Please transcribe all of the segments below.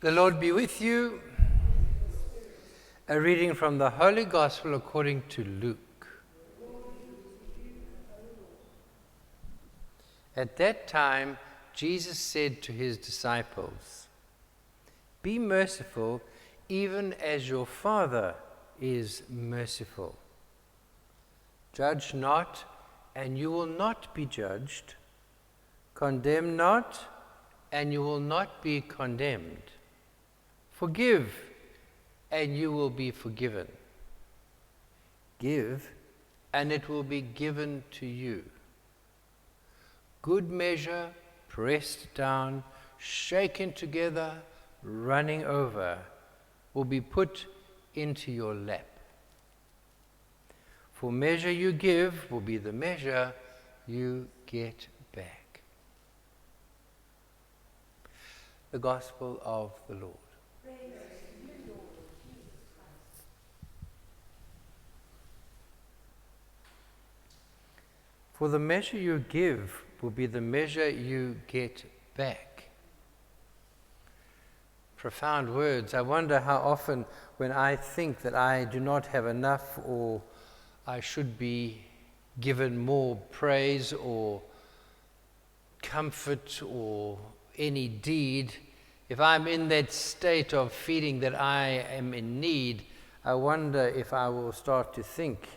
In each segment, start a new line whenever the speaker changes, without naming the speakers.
The Lord be with you. A reading from the Holy Gospel according to Luke. At that time, Jesus said to his disciples, "Be merciful, even as your Father is merciful. Judge not, and you will not be judged. Condemn not, and you will not be condemned. Forgive, and you will be forgiven. Give, and it will be given to you. Good measure, pressed down, shaken together, running over, will be put into your lap. For measure you give will be the measure you get back." The Gospel of the Lord. For the measure you give will be the measure you get back. Profound words. I wonder how often when I think that I do not have enough, or I should be given more praise or comfort or any deed, if I'm in that state of feeling that I am in need, I wonder if I will start to think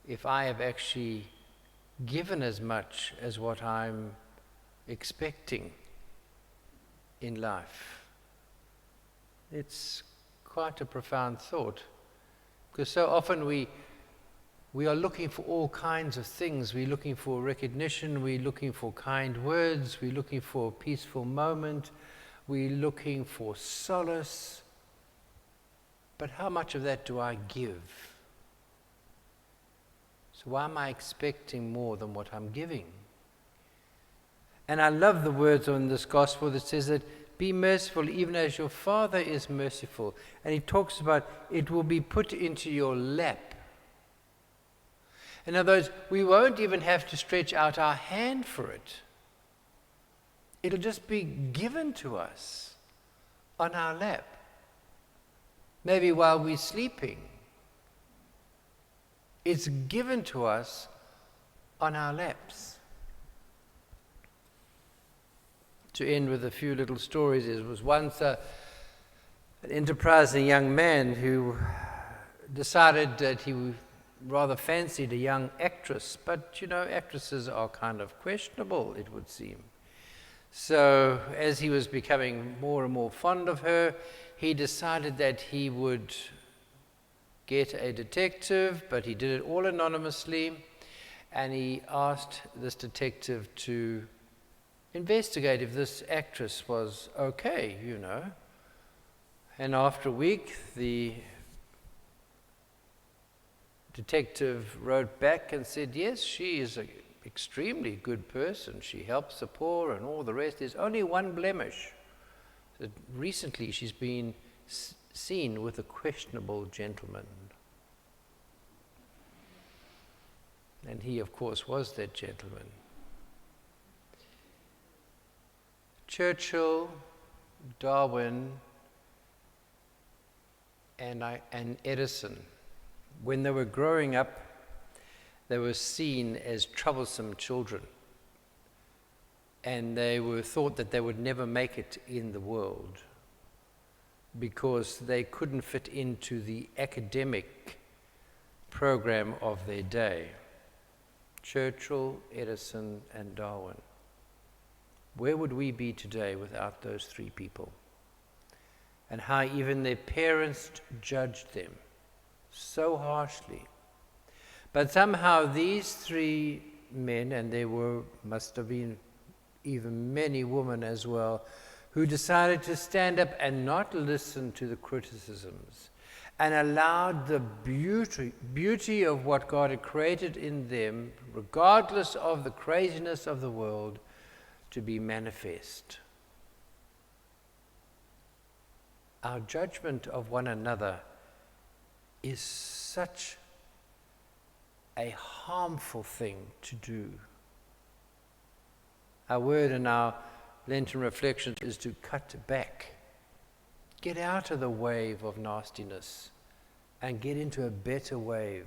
if I have actually given as much as what I'm expecting in life. It's quite a profound thought, because so often we are looking for all kinds of things. We're looking for recognition, we're looking for kind words, we're looking for a peaceful moment, we're looking for solace. But how much of that do I give? So why am I expecting more than what I'm giving? And I love the words on this gospel that says that be merciful even as your Father is merciful. And he talks about it will be put into your lap. In other words, we won't even have to stretch out our hand for it. It'll just be given to us on our lap. Maybe while we're sleeping. It's given to us on our laps. To end with a few little stories, there was once an enterprising young man who decided that he rather fancied a young actress, but actresses are kind of questionable, it would seem. So as he was becoming more and more fond of her, he decided that he would get a detective, but he did it all anonymously, and he asked this detective to investigate if this actress was okay, And after a week, the detective wrote back and said, yes, she is an extremely good person. She helps the poor and all the rest. There's only one blemish. That recently she's been seen with a questionable gentleman. And he, of course, was that gentleman. Churchill, Darwin, and Edison, when they were growing up, they were seen as troublesome children. And they were thought that they would never make it in the world because they couldn't fit into the academic program of their day. Churchill, Edison, and Darwin. Where would we be today without those three people? And how even their parents judged them so harshly. But somehow these three men, and there must have been even many women as well, who decided to stand up and not listen to the criticisms and allowed the beauty of what God had created in them, regardless of the craziness of the world, to be manifest. Our judgment of one another is such a harmful thing to do. Our word in our Lenten reflections is to cut back. Get out of the wave of nastiness and get into a better wave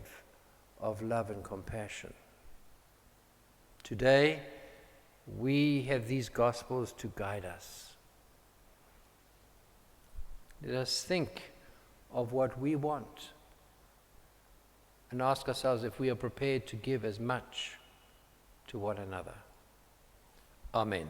of love and compassion. Today, we have these Gospels to guide us. Let us think of what we want and ask ourselves if we are prepared to give as much to one another. Amen.